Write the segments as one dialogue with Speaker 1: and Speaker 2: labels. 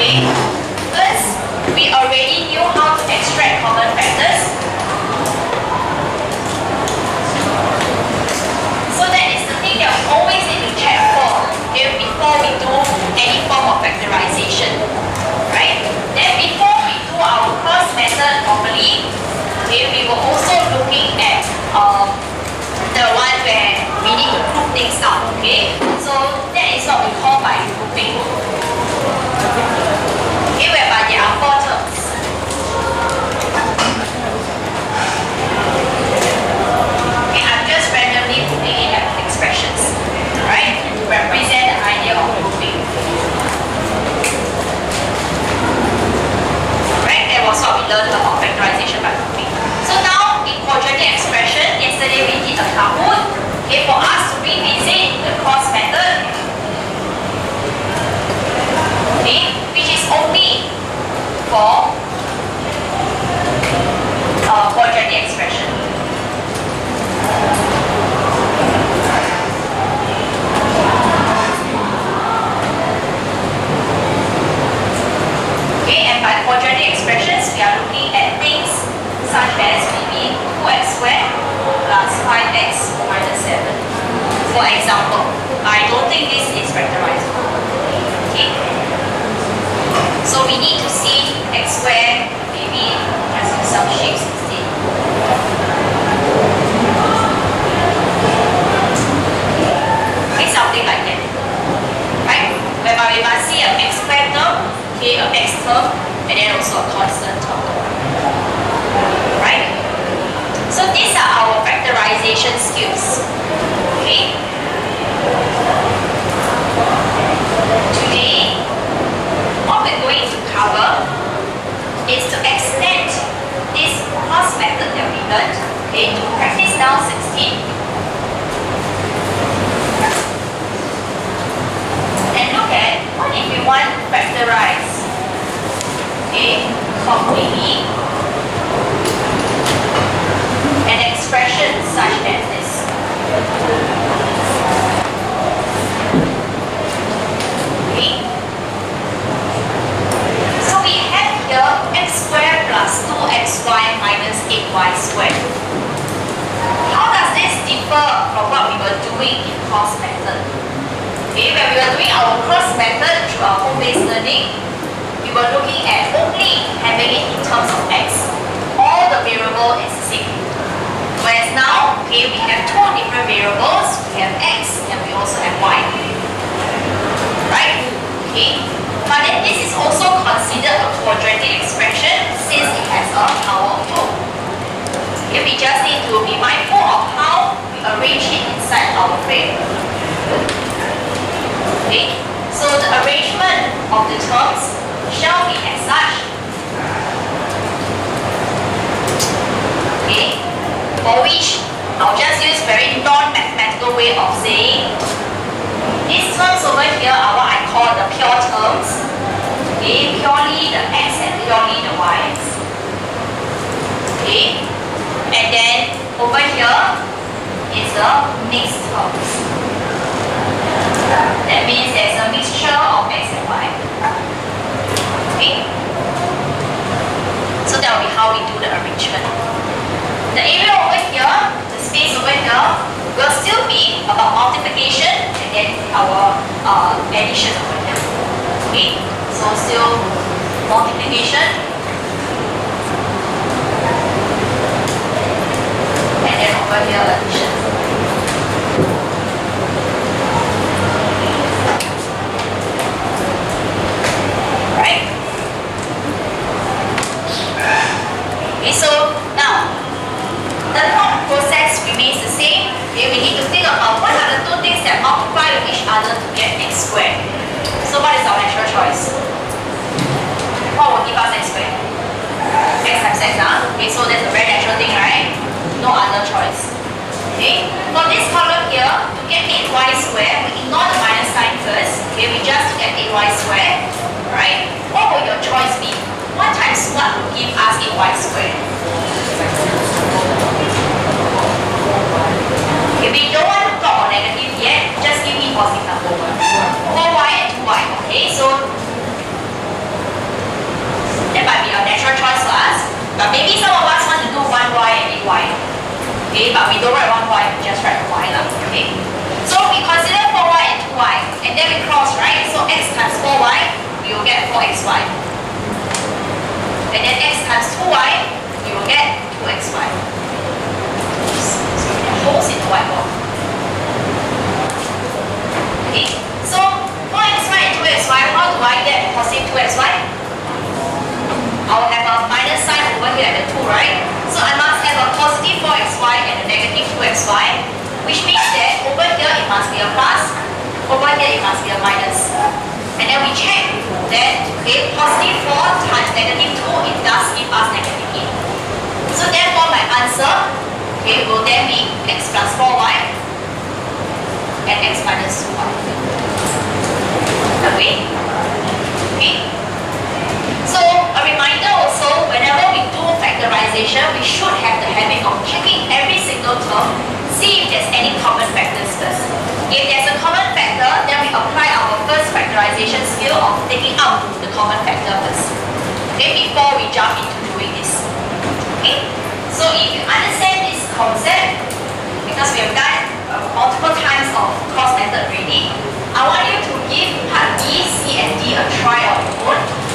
Speaker 1: Okay. First, we already knew how to extract common factors. So that is the thing that we always need to check for, okay, before we do any form of factorization. Right? Then before we do our cross method normally, okay, we were also looking at the one where we need to prove things out. Okay? So that is what we call by grouping. Okay, whereby there are four terms. Okay, I'm just randomly putting in expressions, right, to represent the idea of grouping. Right, that was what we learned about factorization by grouping. So now in quadratic expression, yesterday we did a Kahoot. Okay, for us to revisit the cross method, okay, which is only for quadratic expression. Okay, and by quadratic expressions, we are looking at things such as maybe 2x squared plus 5x minus 7. For example, I don't think this is factorizable. Okay. So we need to see x squared, maybe just use some shapes instead. Okay, something like that. Right? Whereby we must see an x squared term, okay, an x term, and then also a constant term. Right? So these are our factorization skills. Okay? Today, what we're going to cover is to extend this cross method that we learned, okay, to practice now 16. And look at what if we want to factorize, okay, completely an expression such as this. Okay. So we have here x squared plus 2xy minus 8y squared. How does this differ from what we were doing in cross method? Okay, when we were doing our cross method through our home-based learning, we were looking at only having it in terms of x. All the variable is the same. Whereas now, okay, we have two different variables. We have x and we also have y. Right? Okay. But then this is also considered a quadratic expression since it has a power of 2. Okay, we just need to be mindful of how we arrange it inside our frame. Okay. So the arrangement of the terms shall be as such. Okay. For which I'll just use very non-mathematical way of saying these terms over here are what I call the pure terms. Okay, purely the x and purely the y's. Okay, and then over here is the mixed terms. That means there's a mixture of x and y. Okay, so that will be how we do the arrangement. The area over here, the space over here, will still be about multiplication and then our addition over here. Okay, so still multiplication and then over here addition. Right? Okay, so now the thought process remains the same. Okay, we need to think about what are the two things that multiply with each other to get x squared. So what is our natural choice? What will give us x squared? X times x, huh? Okay, so that's a very natural thing, right? No other choice. Okay, for this column here, to get 8y squared, we ignore the minus sign first. Okay, we just look at 8y squared, right? What will your choice be? 1 times what will give us 8y squared? Okay, we don't want to talk about negative yet, just give me positive number. 4y and 2y. Okay, so Okay, but we don't write 1y, we just write y lah. Okay. So we consider 4y and 2y, and then we cross, right? So x times 4y, we will get 4xy. And then x times 2y, we will get 2xy. So we have holes in the whiteboard. Okay, so 4xy and 2xy, how do I get positive 2xy? I will have a minus sign over here at the 2, right? So I must have a positive 4xy and a negative 2xy, which means that over here it must be a plus, over here it must be a minus. And then we check that, okay, positive 4 times negative 2, it does give us negative 8. So therefore my answer, okay, will then be x plus 4y and x minus 2y. Okay? Okay? So a reminder also, whenever we do factorization, we should have the habit of checking every single term, see if there's any common factors first. If there's a common factor, then we apply our first factorization skill of taking out the common factor first. Okay, before we jump into doing this. Okay? So if you understand this concept, because we have done multiple times of cross method already, I want you to give part B, C, and D a try on your own.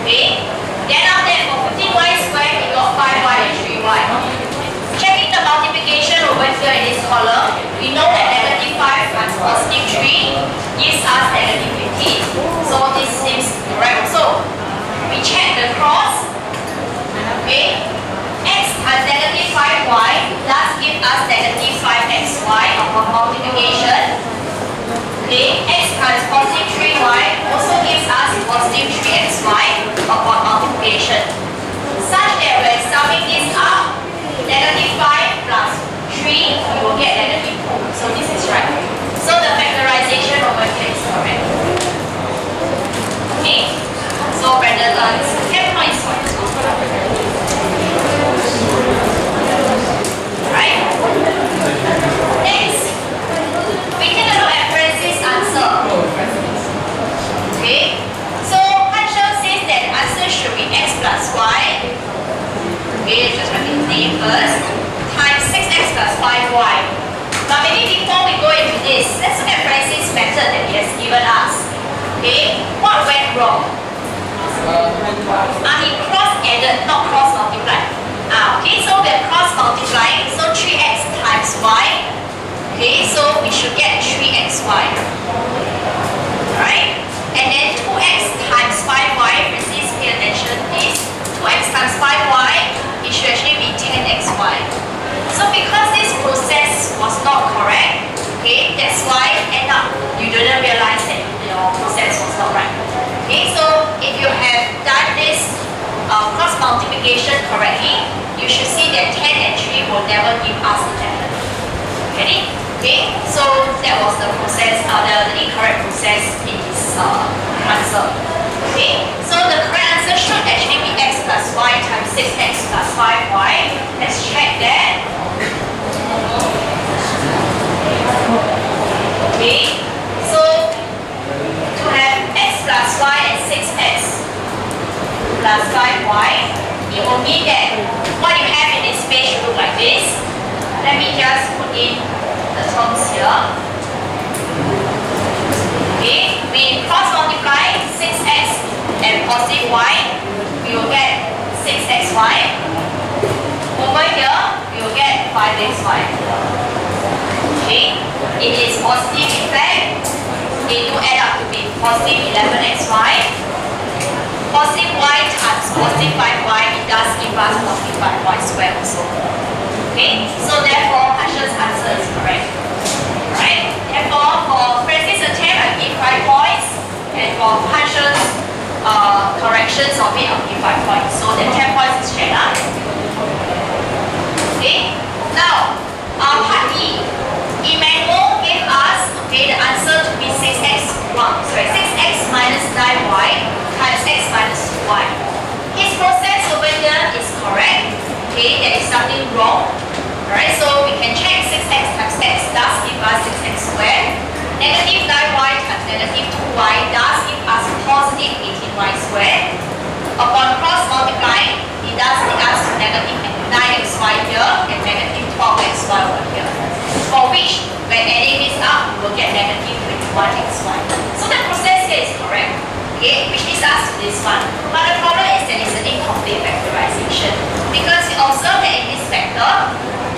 Speaker 2: Okay, then after that for 15y squared, it will
Speaker 1: us negative 15. So this seems correct also. We check the cross. Okay. X times negative 5y does give us negative 5xy upon multiplication. Okay. X times positive 3y also gives us positive 3xy upon multiplication. Such that when summing this up, negative 5 plus 3, we will get negative 4. So this is right. So the factorization over here is correct. Okay. So Brandon, this 10 points for you. Right? Next, we take a look at Francis' answer. Okay. So Hansheng says that the answer should be x plus y. Okay, just write his name first. Times 6x plus 5y. But maybe before we go into this, let's look at Francis' method that he has given us. Okay, what went wrong? He cross-added, not cross-multiplied. Okay, so we're cross-multiplying, so 3x times y. Okay, so we should get 3xy. Right? And then 2x times 5y, Francis, pay attention please. 2x times 5y, it should actually be 10xy. So because this process was not correct, okay, that's why end up you didn't realize that your process was not right. Okay, so if you have done this cross multiplication correctly, you should see that 10 and 3 will never give us 11. Get it? Okay, so that was the process, the incorrect process in this answer. Okay, so the correct answer should actually be x plus y times 6x plus 5y. Let's check that. Okay, so to have x plus y and 6x plus 5y, it will mean that what you have in this page should look like this. Let me just put in the terms here. Okay, we cross multiply 6x and positive y, we will get 6xy. Over here, we will get 5xy. Okay, it is positive in fact. They do add up to be positive 11xy. Positive y times positive 5y, it does give us positive 5y squared also. Okay, so therefore, Hansheng's answer is correct. Right? Therefore, for Francis' attempt, I give 5 points, and for Hansheng's corrections of it, I'll give 5 points. So the 10 points is checked out. Okay, now, part D. Emmanuel gave us, okay, the answer to be 6x minus 9y times x minus 2y. His process over here is correct. Okay, there is something wrong. Alright, so we can check 6x times x does give us 6x squared. Negative 9y times negative 2y does give us positive 18y squared. Upon cross multiplying, it does take us to negative 9xy here and negative 12xy over here. For which, when adding this up, we will get negative 21xy. So the process here is correct. Okay, which leads us to this one. But the problem is that it's an incomplete factorization. Because we observe that in this factor,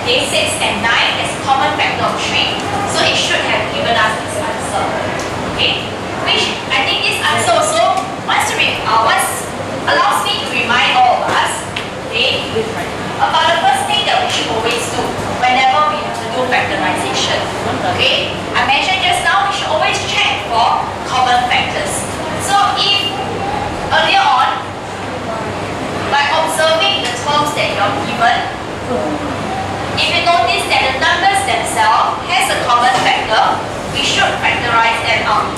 Speaker 1: okay, 6 and 9 is a common factor of 3. So it should have given us this answer. Okay, which I think this answer also allows me to remind all of us, okay, about the first thing that we should always do whenever we have to do factorization. Okay, I mentioned just now we should always check for common factors. So if earlier on, by observing the terms that you are given, if you notice that the numbers themselves has a common factor, we should factorize them out.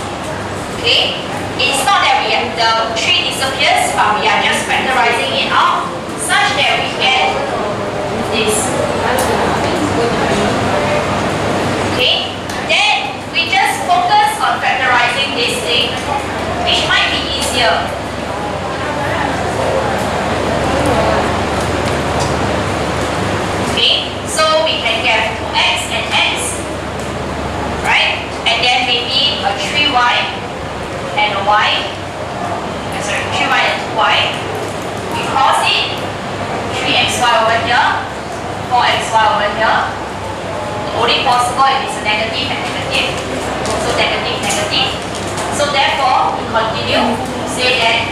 Speaker 1: Okay? It's not that the 3 disappears, but we are just factorizing it out such that we get this. Okay? Then we just focus on factorizing this thing, which might be easier. Okay, so we can get 2x and x, right? And then maybe a 3y and a y. Sorry, 3y and 2y. We cross it. 3xy over here, 4xy over here. Only possible if it's a negative and negative. So negative, negative. continue, say that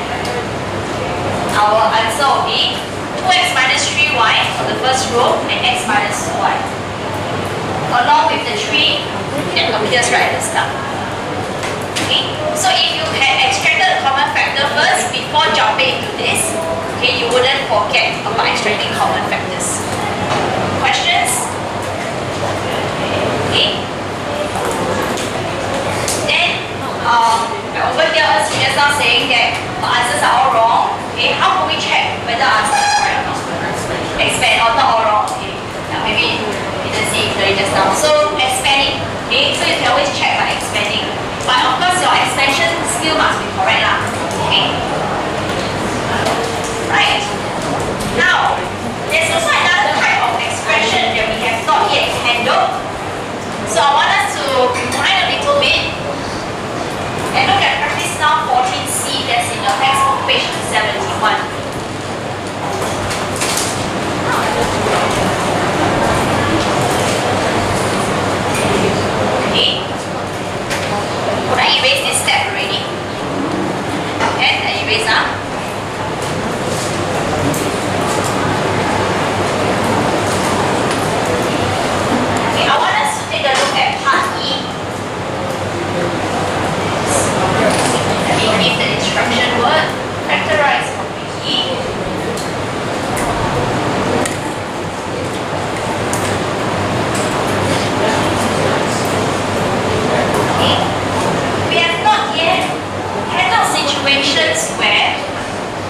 Speaker 1: our answer will be 2x minus 3y on the first row and x minus y, along with the 3 that appears right at the start. Okay, so if you had extracted the common factor first before jumping into this, okay, you wouldn't forget about extracting common factors. Questions? Okay. Then, over here, just now saying that the answers are all wrong. Okay, how can we check whether answers are correct or not? Expand or not all wrong. Okay, now maybe you didn't see it clearly just now. So expanding. Okay, so you can always check by expanding. But of course, your expansion skill must be correct lah. Okay. Right. Now, there's also another type of expression that we have not yet handled. So I want us to rewind a little bit and look at practice now 14C that's in your textbook page 71. Okay. Could I erase this step already? And I erase now. Okay, I want us to take a look at part E. Let me give the instruction word. Factorize copy E. Okay. We have not yet handled situations where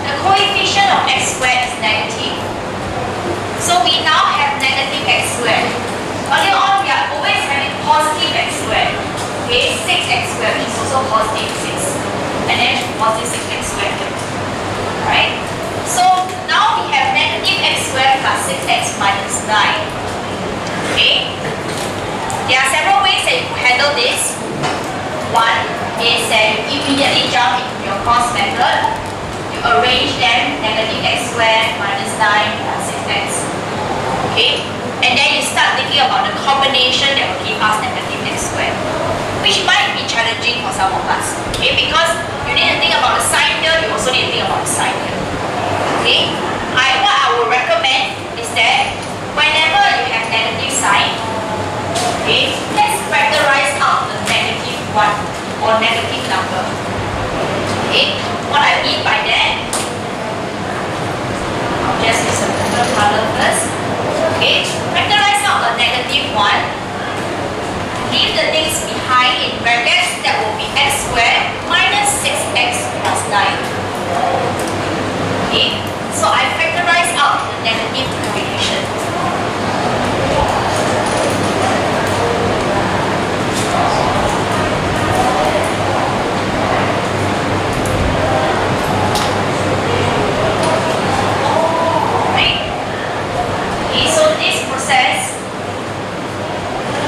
Speaker 1: the coefficient of x squared is negative. So we now have negative x squared. Earlier on, we are always having positive x squared. Okay, 6x squared, which is also positive 6. And then positive 6x squared. Right? So now we have negative x squared plus 6x minus 9. Okay? There are several ways that you could handle this. One is that you immediately jump into your cross method. You arrange them negative x squared minus 9 plus 6x. Okay? And then you start thinking about the combination that will give us negative x squared, which might be challenging for some of us. Okay? Because you need to think about the sign here, you also need to think about the sign here. Okay? What I would recommend is that whenever you have negative sign, okay, let's factorize out the negative one or negative number. Okay? What I mean by that, I'll just use a different color first. Okay? Factorize out the negative one. Leave the things behind in brackets, that will be x squared minus 6x plus 9. Okay? So I factorize out the negative coefficient. Right? Okay, so this process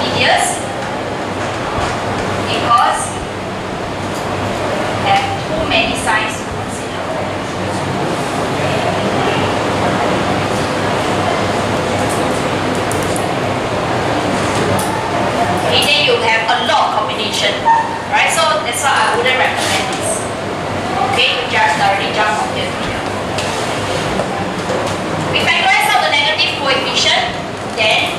Speaker 1: tedious because there are too many signs to consider. Okay, then you have a lot of combination, right? So that's why I wouldn't recommend this. Okay, you just directly jump from here to here. We factorize out the negative coefficient, then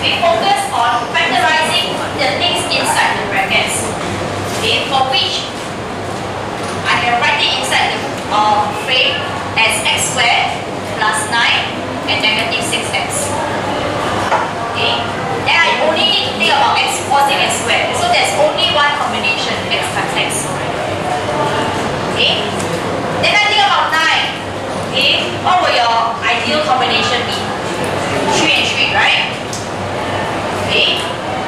Speaker 1: we focus on factorizing the things inside the brackets. Okay, for which I can write it inside the frame as x squared plus 9 and negative 6x. Okay, then I only need to think about x positive x squared. So there's only one combination, x times x. Okay, then I think about 9. Okay, what will your ideal combination be? 3 and 3, right? Okay,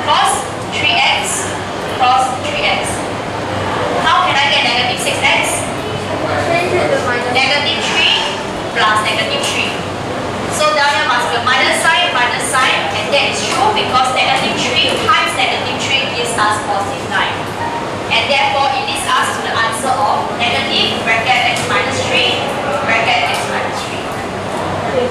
Speaker 1: cross 3x, cross 3x. How can I get negative 6x? Negative 3 plus negative 3. So down here must be a minus sign, and that is true because negative 3 times negative 3 gives us positive 9. And therefore it leads us to the answer of negative bracket x minus 3 bracket x minus 3. Okay.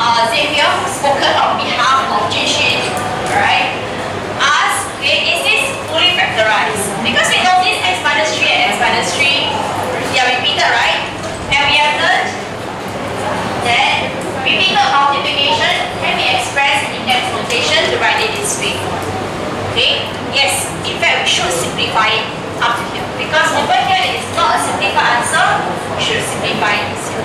Speaker 1: Xavier, who spoken on behalf of Jinxin, alright, asked, okay, is this fully factorized? Because we know this x minus 3 and x minus 3, they are repeated, right? And we have learned that repeated multiplication can be expressed in index notation to write it this way. Okay? Yes, in fact we should simplify it up to here. Because over here it is not a simplified answer, we should simplify it this here.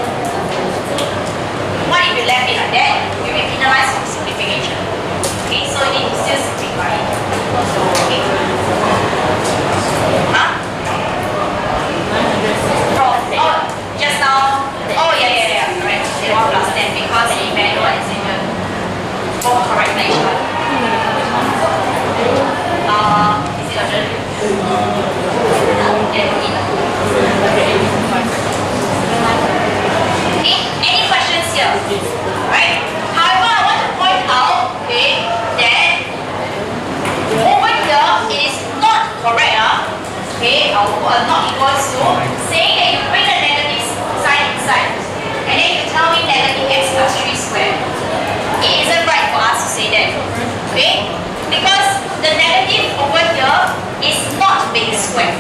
Speaker 1: What if you left it like that? You will penalize for simplification. Okay, so you need to still simplify it. Okay. Huh? Oh, just now. Oh yeah. Right. Say 1 plus 10 because Emmanuel and Xavier both correct each other. Is it urgent? Okay, any questions here? Right? However, I want to point out, okay, that over here it is not correct, okay, not equals to saying that you bring the negative sign inside and then you tell me negative x plus 3 squared. It isn't right for us to say that, okay? Because the negative over here is not being squared.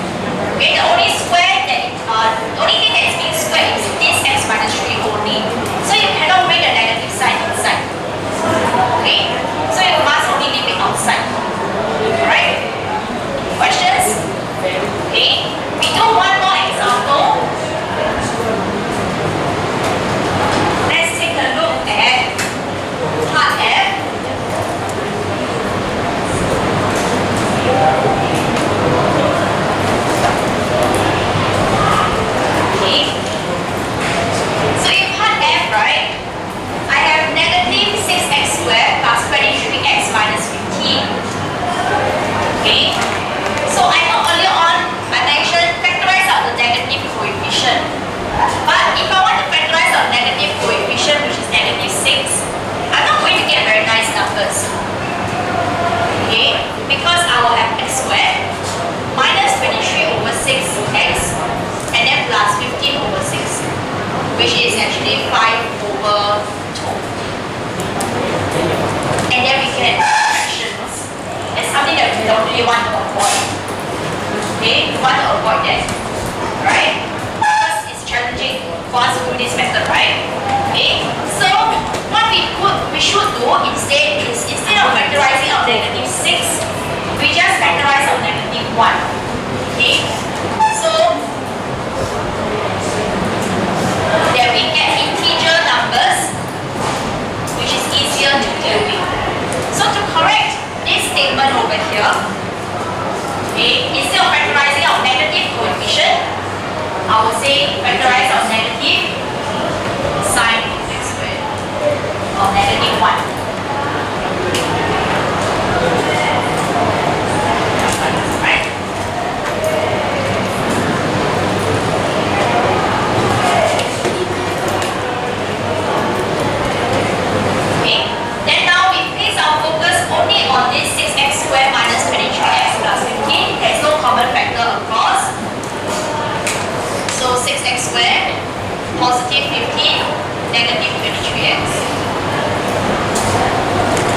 Speaker 1: Okay, the only thing that is being squared is this x minus 3 only. So you cannot bring the negative sign inside. Okay? So you must only leave it outside. Alright? Questions? Okay. We do one more example. Let's take a look at part F. Okay. So in part F, right, I have negative 6x squared plus 23x minus 15. Okay. So I know earlier on I mentioned factorize out the negative coefficient. But if I want to factorize out negative coefficient, which is negative 6, I'm not going to get very nice numbers. Okay. Because I will have x squared minus 23 over 6x and then plus 15 over 6, which is actually 5 over 2. And then we get fractions. It's something that we don't really want to avoid. Okay, we want to avoid that. Right? Because it's challenging for us to do this method, right? Okay, so what we should do instead is, instead of factorizing out negative 6, we just factorize out negative 1. Okay, so that we get integer numbers, which is easier to deal with. So to correct this statement over here, okay, instead of factorizing out negative coefficient, I will say factorize out negative sine of x squared or negative 1. Right? Okay. Then now we place our focus only on this 6x squared minus 23x plus 15. There is no common factor across. So 6x squared, positive 15, negative 23x.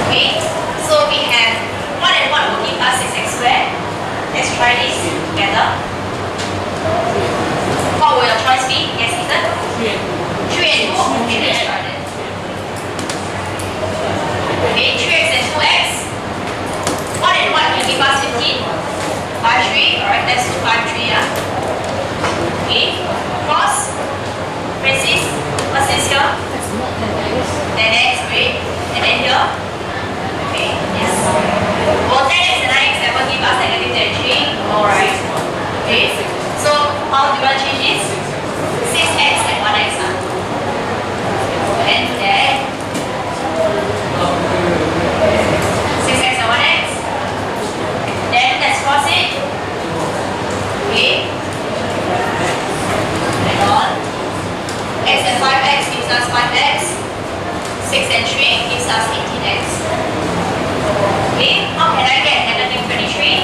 Speaker 1: Okay, so we have 1 and 1 will give us 6x squared. Let's try this together. What will your choice be? Yes, Ethan? 3 and 2. Okay, let's try that. Okay, 3x and 2x. 1 and 1 will give us 15. 5, 3. Alright, let's do 5, 3. Okay, cross, braces, what's this here? 10x, great. And then here? Okay, yes. Will 10x and 9x ever give us negative 33? No, right? Okay, so how do you want to change this? 6x and 1x. And then 6x and 1x. Then let's cross it. Okay. And on. X and 5x gives us 5x. 6 and 3 gives us 18x. Okay, how can I get negative 23?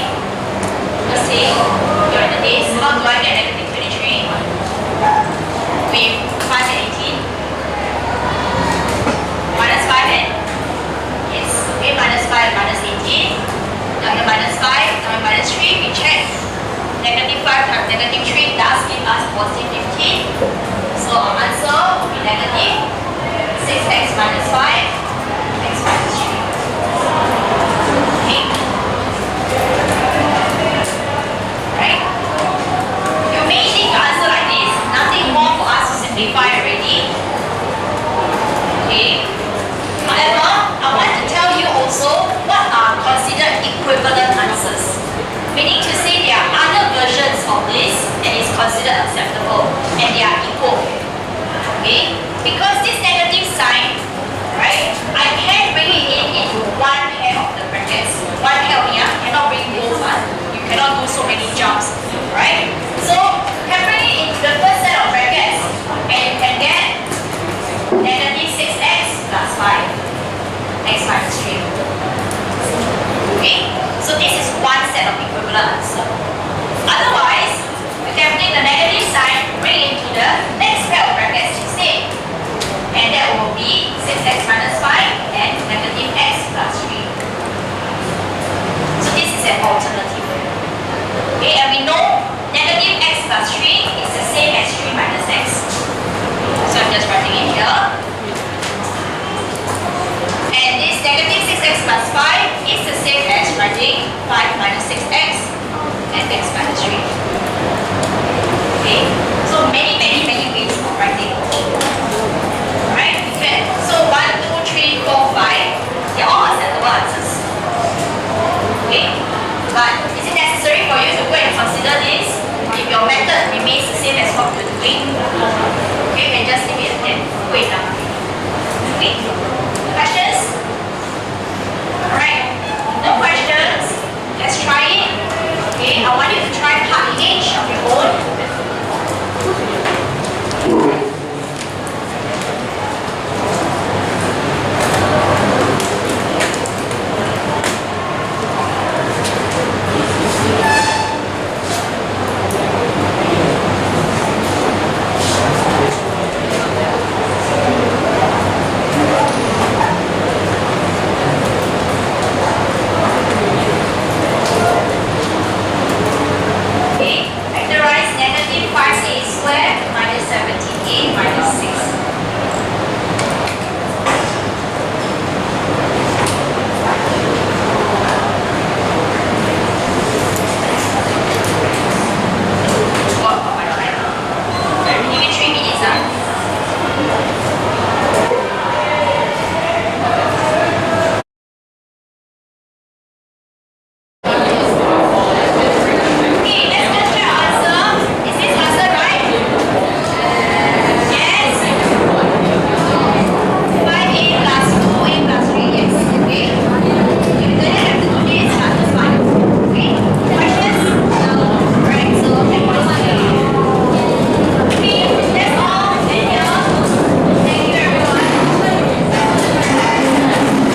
Speaker 1: Let's see, you're in the days. How do I get negative 23? With 5 and 18? negative 3 does give us positive 15. So our answer will be negative 6x minus 5, x minus 3. Okay. Right? You may think the answer like this. Nothing more for us to simplify already. Okay. However, I want to tell you also what are considered equivalent answers. Meaning to say there are other versions of this and is considered acceptable and they are equal. Okay? Because this negative sign, right, I can bring it into one pair of the brackets. One pair only, cannot bring both. You cannot do so many jumps. Right? So, you can bring it into the first set of brackets and you can get negative 6x plus 5, x minus 3. Okay? So this is one set of equivalent answer. Otherwise, you can take the negative sign, bring it into the next pair of brackets instead.